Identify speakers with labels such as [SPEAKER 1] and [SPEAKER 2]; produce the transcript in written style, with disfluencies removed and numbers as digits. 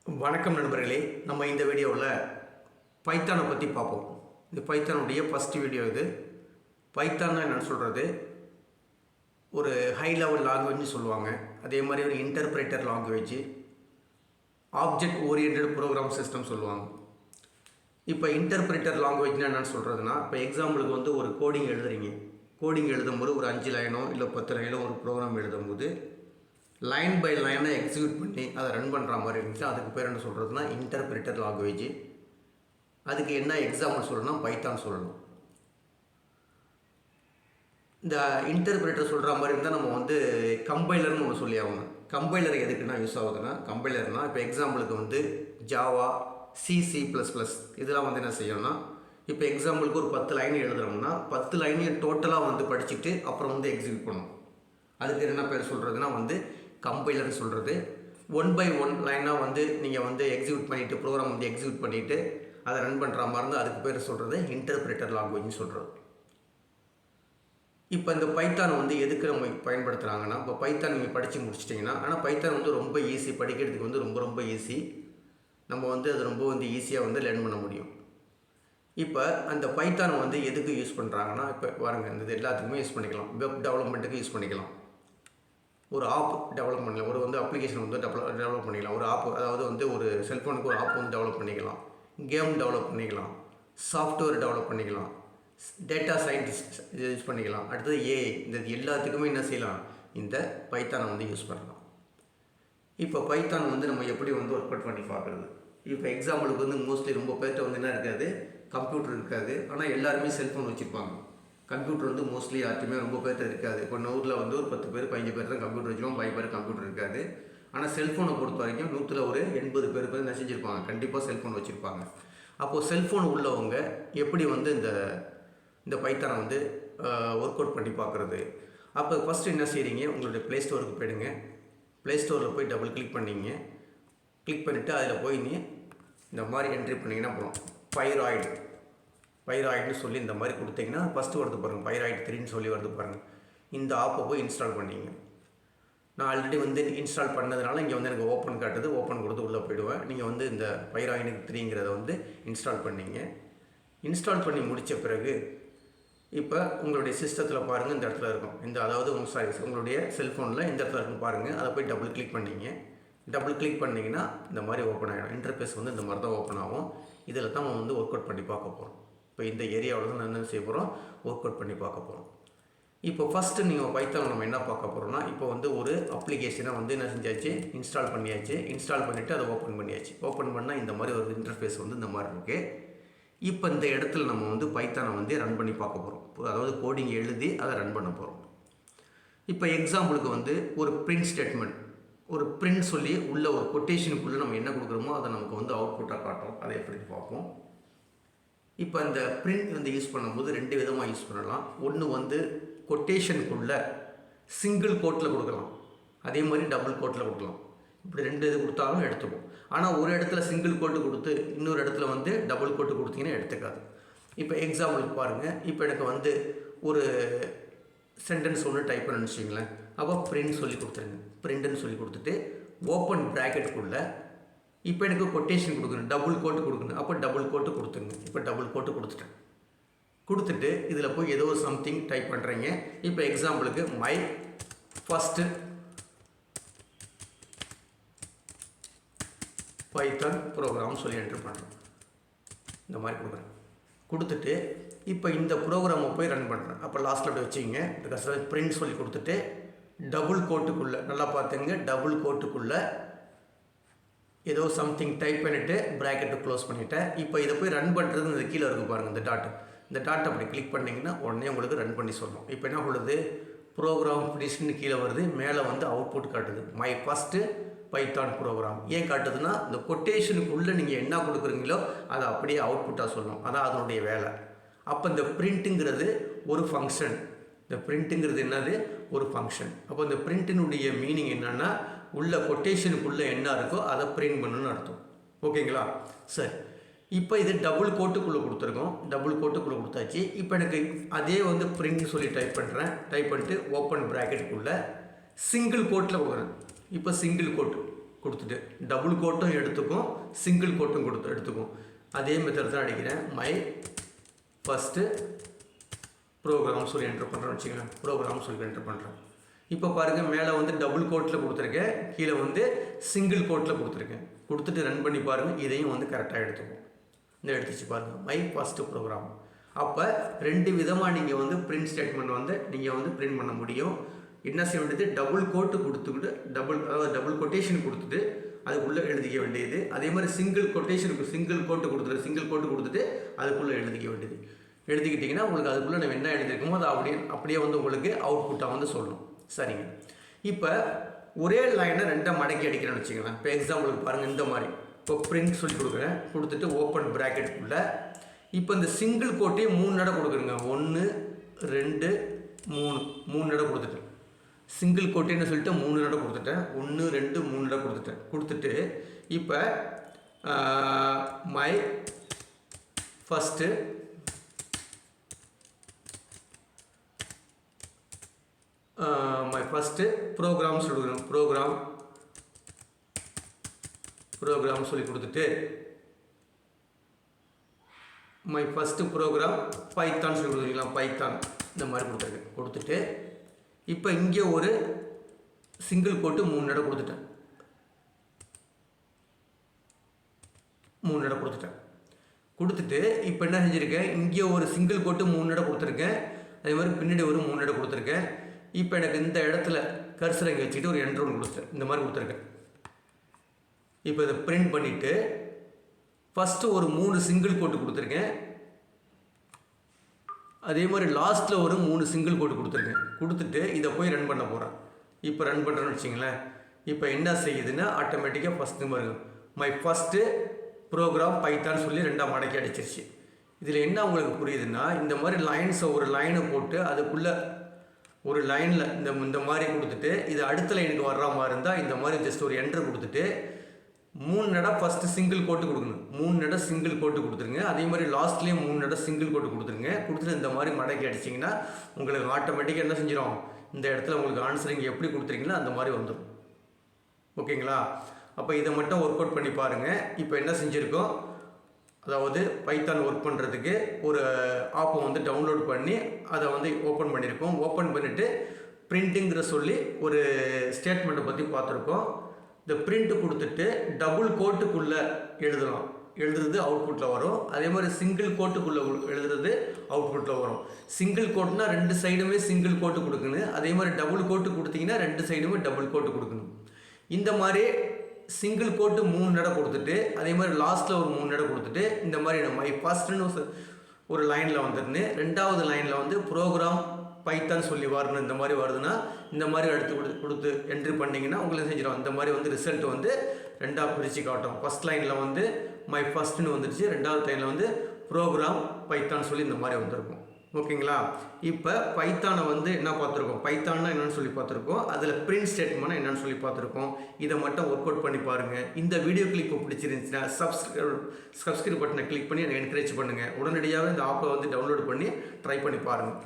[SPEAKER 1] வணக்கம் நண்பர்களே. நம்ம இந்த வீடியோவில் பைத்தானை பற்றி பார்ப்போம். இந்த பைத்தானுடைய ஃபஸ்ட் வீடியோ இது. பைத்தான்னா என்னென்னு சொல்கிறது, ஒரு ஹை லெவல் லாங்குவேஜ்னு சொல்லுவாங்க. அதே மாதிரி ஒரு interpreter language, object oriented program system சொல்லுவாங்க. இப்போ இன்டர்பிரேட்டர் லாங்குவேஜ்னா என்னென்னு சொல்கிறதுனா, இப்போ எக்ஸாம்பிளுக்கு வந்து ஒரு கோடிங் எழுதுறீங்க. கோடிங் எழுதும்போது ஒரு 5 லைனோ இல்லை 10 லைனோ ஒரு ப்ரோக்ராம் எழுதும்போது லைன் பை லைனை எக்ஸிக்யூட் பண்ணி அதை ரன் பண்ணுற மாதிரி இருந்துச்சு. அதுக்கு பேர் என்ன சொல்கிறதுனா இன்டர்பிரேட்டர் லாங்குவேஜ். அதுக்கு என்ன எக்ஸாம்பிள் சொல்லணும்னா பைத்தான் சொல்லணும். இந்த இன்டர்பிரேட்டர் சொல்கிற மாதிரி இருந்தால் நம்ம வந்து கம்பைலர்னு ஒன்று சொல்லி ஆகணும். கம்பைலர் எதுக்குன்னா யூஸ் ஆகுதுன்னா, கம்பைலர்னால் இப்போ எக்ஸாம்பிளுக்கு வந்து ஜாவா, C++ இதெல்லாம் வந்து என்ன செய்யணும்னா, இப்போ எக்ஸாம்பிளுக்கு ஒரு 10 லைன் எழுதுகிறோம்னா 10 லைனையும் டோட்டலாக வந்து படிச்சுட்டு அப்புறம் வந்து எக்ஸிக்யூட் பண்ணணும். அதுக்கு என்ன பேர் சொல்கிறதுனா வந்து கம்பைலர்னு சொல்கிறது. 1 by 1 லைனாக வந்து நீங்கள் வந்து எக்ஸிக்யூட் பண்ணிவிட்டு ப்ரோக்ராம் வந்து எக்ஸிக்யூட் பண்ணிவிட்டு அதை ரன் பண்ணுற மாதிரி இருந்தால் அதுக்கு பேர் சொல்கிறது இன்டர்பிரேட்டர் லாங்குவேஜ்னு சொல்கிறது. இப்போ இந்த பைத்தான் வந்து எதுக்கு நம்ம பயன்படுத்துகிறாங்கன்னா, இப்போ பைத்தான் நீங்கள் படித்து முடிச்சிட்டிங்கன்னா, ஆனால் பைத்தான் வந்து ரொம்ப ஈஸி, படிக்கிறதுக்கு வந்து ரொம்ப ரொம்ப ஈஸி. நம்ம வந்து அது ரொம்ப வந்து ஈஸியாக வந்து லேர்ன் பண்ண முடியும். இப்போ அந்த பைத்தான் வந்து எதுக்கு யூஸ் பண்ணுறாங்கன்னா, இப்போ பாருங்கள், இந்த எல்லாத்துக்குமே யூஸ் பண்ணிக்கலாம். வெப் டெவலப்மெண்ட்டுக்கு யூஸ் பண்ணிக்கலாம். ஒரு ஆப் டெவலப் பண்ணலாம், ஒரு வந்து அப்ளிகேஷன் வந்து டெவலப் பண்ணிக்கலாம். ஒரு ஆப், அதாவது வந்து ஒரு செல்ஃபோனுக்கு ஒரு ஆப் வந்து டெவலப் பண்ணிக்கலாம். கேம் டெவலப் பண்ணிக்கலாம். சாஃப்ட்வேர் டெவலப் பண்ணிக்கலாம். டேட்டா சயின்டிஸ்ட் யூஸ் பண்ணிக்கலாம். அடுத்தது ஏஐ, இந்த எல்லாத்துக்குமே என்ன செய்யலாம், இந்த பைத்தானை வந்து யூஸ் பண்ணலாம். இப்போ பைத்தான் வந்து நம்ம எப்படி வந்து ஒர்க் அவுட் பண்ணி பார்க்குறது. இப்போ எக்ஸாம்பிளுக்கு வந்து மோஸ்ட்லி ரொம்ப பேர்ட்ட வந்து என்ன இருக்காது, கம்ப்யூட்டர் இருக்காது. ஆனால் எல்லாருமே செல்ஃபோன் வச்சுருப்பாங்க. கம்ப்யூட்டர் வந்து மோஸ்ட்லி யார்ட்டுமே ரொம்ப பேர்ட்ட இருக்காது. இப்போ நூறில் வந்து ஒரு 10 பேர் 15 பேர் தான் கம்ப்யூட்டர் வச்சுருவோம், 5 பேர் கம்ப்யூட்டர் இருக்காது. ஆனால் செல்ஃபோனை பொறுத்த வரைக்கும் 100ல் ஒரு 80 பேர் என்ன செஞ்சுருப்பாங்க, கண்டிப்பாக செல்ஃபோன் வச்சுருப்பாங்க. அப்போது செல்ஃபோன் உள்ளவங்க எப்படி வந்து இந்த பைத்தானை வந்து ஒர்க் அவுட் பண்ணி பார்க்குறது. அப்போ ஃபஸ்ட்டு என்ன செய்கிறீங்க, உங்களுடைய ப்ளே ஸ்டோருக்கு போயிடுங்க. ப்ளே ஸ்டோரில் போய் டபுள் கிளிக் பண்ணிங்க. கிளிக் பண்ணிவிட்டு அதில் போய் நீ இந்த மாதிரி என்ட்ரி பண்ணிங்கன்னா போகணும். பைராய்டுன்னு சொல்லி இந்த மாதிரி கொடுத்தீங்கன்னா ஃபஸ்ட்டு வருது பாருங்கள், பைராய்டு 3ன்னு சொல்லி வருது பாருங்கள். இந்த ஆப்பை போய் இன்ஸ்டால் பண்ணிங்க. நான் ஆல்ரெடி வந்து இன்ஸ்டால் பண்ணதுனால இங்கே வந்து எனக்கு ஓப்பன் காட்டுது. ஓப்பன் கொடுத்து உள்ளே போயிடுவேன். நீங்கள் வந்து இந்த பைராய்டு 3ங்கிறத வந்து இன்ஸ்டால் பண்ணிங்க. இன்ஸ்டால் பண்ணி முடித்த பிறகு இப்போ உங்களுடைய சிஸ்டத்தில் பாருங்கள், இந்த இடத்துல இருக்கும். அதாவது உங்களுடைய செல்ஃபோனில் இந்த இடத்துல இருக்கும் பாருங்கள். அதை போய் டபுள் கிளிக் பண்ணிங்க. டபுள் கிளிக் பண்ணிங்கன்னா இந்த மாதிரி ஓப்பன் ஆகிடும். இன்டர்ஃபேஸ் வந்து இந்த மாதிரி தான் ஓப்பன் ஆகும். இதில் தான் நம்ம வந்து ஒர்க் அவுட் பண்ணி பார்க்க போகிறோம். இப்போ இந்த ஏரியாவில் தான் என்ன செய்ய போகிறோம், ஒர்க் அவுட் பண்ணி பார்க்க போகிறோம். இப்போ ஃபஸ்ட்டு நீங்கள் பைத்தான் நம்ம என்ன பார்க்க போகிறோம்னா, இப்போ வந்து ஒரு அப்ளிகேஷனை வந்து என்ன செஞ்சாச்சு, இன்ஸ்டால் பண்ணியாச்சு. இன்ஸ்டால் பண்ணிவிட்டு அதை ஓப்பன் பண்ணியாச்சு. ஓப்பன் பண்ணால் இந்த மாதிரி ஒரு இன்டர்ஃபேஸ் வந்து இந்த மாதிரி இருக்குது. இப்போ இந்த இடத்துல நம்ம வந்து பைத்தானை வந்து ரன் பண்ணி பார்க்க போகிறோம். அதாவது கோடிங் எழுதி அதை ரன் பண்ண போகிறோம். இப்போ எக்ஸாம்பிளுக்கு வந்து ஒரு பிரிண்ட் ஸ்டேட்மெண்ட், ஒரு பிரிண்ட் சொல்லி உள்ள ஒரு கொட்டேஷனுக்குள்ளே நம்ம என்ன கொடுக்குறோமோ அதை நமக்கு வந்து அவுட்புட்டாக காட்டும். அதை எப்படி பார்ப்போம். இப்போ இந்த பிரிண்ட் வந்து யூஸ் பண்ணும்போது 2 விதமாக யூஸ் பண்ணலாம். ஒன்று வந்து கொட்டேஷனுக்குள்ளே சிங்கிள் கோட்டில் கொடுக்கலாம், அதே மாதிரி டபுள் கோட்டில் கொடுக்கலாம். இப்படி 2 இது கொடுத்தாலும் எடுத்துக்கும். ஆனால் ஒரு இடத்துல சிங்கிள் கோட்டு கொடுத்து இன்னொரு இடத்துல வந்து டபுள் கோட்டு கொடுத்தீங்கன்னா எடுத்துக்காது. இப்போ எக்ஸாம்பிளுக்கு பாருங்கள். இப்போ எனக்கு வந்து ஒரு சென்டென்ஸ் ஒன்று டைப் பண்ண வச்சிங்களேன். அப்போ பிரிண்ட் சொல்லி கொடுத்துருங்க. பிரிண்ட்னு சொல்லி கொடுத்துட்டு ஓப்பன் ப்ராக்கெட்டுக்குள்ளே இப்போ எனக்கு கொட்டேஷன் கொடுக்கணும், டபுள் கோட்டு கொடுக்கணும். அப்போ டபுள் கோட்டு கொடுத்துருங்க. இப்போ டபுள் கோட்டு கொடுத்துட்டேன். கொடுத்துட்டு இதில் போய் ஏதோ ஒரு சம்திங் டைப் பண்ணுறீங்க. இப்போ எக்ஸாம்பிளுக்கு மை ஃபஸ்ட்டு பைத்தான் ப்ரோக்ராம் சொல்லி என்ட்ரு பண்ணுறேன். இந்த மாதிரி கொடுக்குறேன். கொடுத்துட்டு இப்போ இந்த ப்ரோக்ராமை போய் ரன் பண்ணுறேன். அப்போ லாஸ்ட்டில் அப்படி வச்சுக்கிங்க. இந்த கஷ்டம் பிரிண்ட் சொல்லி கொடுத்துட்டு டபுள் கோட்டுக்குள்ளே, நல்லா பார்த்துங்க, டபுள் கோட்டுக்குள்ளே ஏதோ சம்திங் டைப் பண்ணிவிட்டு ப்ராக்கெட்டை க்ளோஸ் பண்ணிவிட்டேன். இப்போ இதை போய் ரன் பண்ணுறது இந்த கீழே இருக்குது பாருங்கள், இந்த டாட் அப்படி கிளிக் பண்ணிங்கன்னா உடனே உங்களுக்கு ரன் பண்ணி சொல்லணும். இப்போ என்ன சொல்லுது, ப்ரோக்ராம் ஃபினிஷ்னு கீழே வருது. மேலே வந்து அவுட்புட் காட்டுது, மை ஃபஸ்ட்டு பைத்தான் ப்ரோக்ராம். ஏன் காட்டுதுன்னா, இந்த கொட்டேஷனுக்குள்ளே நீங்கள் என்ன கொடுக்குறீங்களோ அதை அப்படியே அவுட்புட்டாக சொல்லணும். அதான் அதனுடைய வேலை. அப்போ இந்த பிரிண்ட்டுங்கிறது ஒரு ஃபங்க்ஷன். இந்த பிரிண்ட்டுங்கிறது என்னது, ஒரு ஃபங்க்ஷன். அப்போ இந்த பிரிண்ட்டினுடைய மீனிங் என்னென்னா, உள்ள கொட்டேஷனுக்குள்ளே என்ன இருக்கோ அதை பிரிண்ட் பண்ணணும்னு அர்த்தம். ஓகேங்களா? சரி, இப்போ இது டபுள் கோட்டுக்குள்ளே கொடுத்துருக்கோம். டபுள் கோட்டுக்குள்ளே கொடுத்தாச்சு. இப்போ எனக்கு அதே வந்து பிரிண்ட் சொல்லி டைப் பண்ணுறேன். டைப் பண்ணிட்டு ஓப்பன் ப்ராக்கெட்டுக்குள்ளே சிங்கிள் கோட்டில் கொடுக்குறேன். இப்போ சிங்கிள் கோட்டு கொடுத்துட்டு டபுள் கோட்டும் எடுத்துக்கும் சிங்கிள் கோட்டும் எடுத்துக்கும். அதே மெத்தட் தான் அடிக்கிறேன். மை ஃபஸ்ட்டு ப்ரோக்ராம் சொல்லி என்ட்ரு பண்ணுறேன்னு வச்சுக்கோங்க. ப்ரோக்ராம் சொல்லி என்ட்ரு பண்ணுறேன். இப்போ பாருங்கள், மேலே வந்து டபுள் கோட்டில் கொடுத்துருக்கேன், கீழே வந்து சிங்கிள் கோட்டில் கொடுத்துருக்கேன். கொடுத்துட்டு ரன் பண்ணி பாருங்கள். இதையும் வந்து கரெக்டாக எடுத்துக்கும். இந்த எடுத்துச்சு பாருங்கள், மை ஃபஸ்ட்டு ப்ரோக்ராம். அப்போ 2 விதமாக நீங்கள் வந்து பிரிண்ட் ஸ்டேட்மெண்ட் வந்து நீங்கள் வந்து பிரிண்ட் பண்ண முடியும். என்ன செய்ய வேண்டியது, டபுள் கோட்டு கொடுத்துக்கிட்டு டபுள் கொட்டேஷன் கொடுத்துட்டு அதுக்குள்ளே எழுதிக்க வேண்டியது. அதே மாதிரி சிங்கிள் கொட்டேஷனுக்கு சிங்கிள் கோட்டு கொடுத்துட்டு அதுக்குள்ளே எழுதிக்க வேண்டியது. எழுதிக்கிட்டிங்கன்னா உங்களுக்கு அதுக்குள்ளே நம்ம என்ன எழுதிருக்கோமோ அதை அப்படியே வந்து உங்களுக்கு அவுட்புட்டாக வந்து சொல்லணும். சரிங்க. இப்போ ஒரே லைனை 2 மடக்கி அடிக்கிறேன்னு வச்சுக்கலாம். இப்போ எக்ஸாம்பிளுக்கு பாருங்கள், இந்த மாதிரி இப்போ பிரிண்ட் சொல்லி கொடுக்குறேன். கொடுத்துட்டு ஓப்பன் ப்ராக்கெட்டுக்குள்ளே இப்போ இந்த சிங்கிள் கோட்டையே 3 நட கொடுக்குறேங்க. 1 2 3 நட கொடுத்துட்டேன். சிங்கிள் கோட்டைன்னு சொல்லிட்டு 3 நட கொடுத்துட்டேன். 1 2 3 நட கொடுத்துட்டு இப்போ மை ஃபஸ்ட்டு ப்ரோக்ராம் சொல்லுகிறேன். ப்ரோக்ராம் சொல்லி கொடுத்துட்டு மை ஃபஸ்ட்டு ப்ரோக்ராம் பைத்தான் சொல்லி கொடுத்துருக்கலாம். பைத்தான் இந்த மாதிரி கொடுத்துட்டு இப்போ இங்கே ஒரு சிங்கிள் கோட்டு 3 நட கொடுத்துட்டேன். 3 நட கொடுத்துட்டு இப்போ என்ன செஞ்சுருக்கேன், இங்கே ஒரு சிங்கிள் கோட்டு 3 நட கொடுத்துருக்கேன். அதே மாதிரி பின்னாடி ஒரு 3 நட கொடுத்துருக்கேன். இப்போ எனக்கு இந்த இடத்துல கர்சரை இங்கே வச்சுக்கிட்டு ஒரு என்ட்ரு ஒன்று கொடுத்துட்டேன். இந்த மாதிரி கொடுத்துருக்கேன். இப்போ இதை பிரிண்ட் பண்ணிவிட்டு ஃபஸ்ட்டு ஒரு 3 சிங்கிள் கோட்டு கொடுத்துருக்கேன். அதே மாதிரி லாஸ்ட்டில் ஒரு 3 சிங்கிள் கோட்டு கொடுத்துட்டு இதை போய் ரன் பண்ண போகிறேன். இப்போ ரன் பண்ணுறேன்னு வச்சிங்களேன். இப்போ என்ன செய்யுதுன்னா ஆட்டோமேட்டிக்காக ஃபஸ்ட்டு மாதிரி மை ஃபஸ்ட்டு ப்ரோக்ராம் பைத்தான் சொல்லி 2 மடக்கி அடிச்சிருச்சு. இதில் என்ன உங்களுக்கு புரியுதுன்னா, இந்த மாதிரி லைன்ஸை ஒரு லைனை போட்டு அதுக்குள்ளே ஒரு லைனில் இந்த மாதிரி கொடுத்துட்டு இது அடுத்த லைனுக்கு வர்ற மாதிரி இருந்தால் இந்த மாதிரி ஜஸ்ட் ஒரு என்ட்ரு கொடுத்துட்டு 3 நட ஃபஸ்ட்டு சிங்கிள் கோட்டு கொடுக்கணும். 3 நட சிங்கிள் கோட்டு கொடுத்துருங்க. அதே மாதிரி லாஸ்ட்லேயும் 3 நட சிங்கிள் கோட்டு கொடுத்துட்டு இந்த மாதிரி மடக்கி அடிச்சிங்கன்னா உங்களுக்கு ஆட்டோமேட்டிக்காக என்ன செஞ்சிடும், இந்த இடத்துல உங்களுக்கு ஆன்சர் இங்கே எப்படி கொடுத்துருக்கீங்களோ அந்த மாதிரி வந்துடும். ஓகேங்களா? அப்போ இதை மட்டும் ஒர்க் அவுட் பண்ணி பாருங்கள். இப்போ என்ன செஞ்சுருக்கோம், அதாவது பைத்தான் ஒர்க் பண்ணுறதுக்கு ஒரு ஆப்பை வந்து டவுன்லோட் பண்ணி அதை வந்து ஓப்பன் பண்ணியிருக்கோம். ஓப்பன் பண்ணிவிட்டு பிரிண்ட்டுங்கிற சொல்லி ஒரு ஸ்டேட்மெண்ட்டை பற்றி பார்த்துருக்கோம். இந்த பிரிண்ட் கொடுத்துட்டு டபுள் கோட்டுக்குள்ளே எழுதுறது அவுட்புட்டில் வரும். அதே மாதிரி சிங்கிள் கோட்டுக்குள்ளே எழுதுறது அவுட்புட்டில் வரும். சிங்கிள் கோட்னா 2 சைடுமே சிங்கிள் கோட்டு கொடுக்கணும். அதே மாதிரி டபுள் கோட்டு கொடுத்தீங்கன்னா 2 சைடுமே டபுள் கோட்டு கொடுக்கணும். இந்த மாதிரி சிங்கிள் கோட்டு 3 நட கொடுத்துட்டு அதே மாதிரி லாஸ்ட்டில் ஒரு 3 நட கொடுத்துட்டு இந்த மாதிரி மை ஃபஸ்ட்டுன்னு ஒரு லைனில் வந்துருன்னு, 2வது லைனில் வந்து ப்ரோக்ராம் பைத்தான் சொல்லி வரணும். இந்த மாதிரி வருதுன்னா இந்த மாதிரி எடுத்து கொடுத்து என்ட்ரி பண்ணிங்கன்னா உங்களுக்கு செஞ்சிடும். இந்த மாதிரி வந்து ரிசல்ட் வந்து 2ஆக பிரித்து காட்டும். ஃபஸ்ட் லைனில் வந்து மை ஃபஸ்ட்டுன்னு வந்துடுச்சு. 2வது லைனில் வந்து ப்ரோக்ராம் பைத்தான் சொல்லி இந்த மாதிரி வந்திருக்கும். ஓகேங்களா? இப்போ பைத்தானை வந்து என்ன பார்த்துருக்கோம், பைத்தான்னா என்னென்னு சொல்லி பார்த்துருக்கோம். அதில் பிரிண்ட் ஸ்டேட்மெண்ட்னா என்னென்னு சொல்லி பார்த்துருக்கோம். இதை மட்டும் ஒர்க் அவுட் பண்ணி பாருங்கள். இந்த வீடியோ கிளிப் பிடிச்சிருந்துச்சுன்னா சப்ஸ்கிரைப் பட்டனை கிளிக் பண்ணி எனக்கு என்கரேஜ் பண்ணுங்கள். உடனடியாக இந்த ஆப்பை வந்து டவுன்லோட் பண்ணி ட்ரை பண்ணி பாருங்கள்.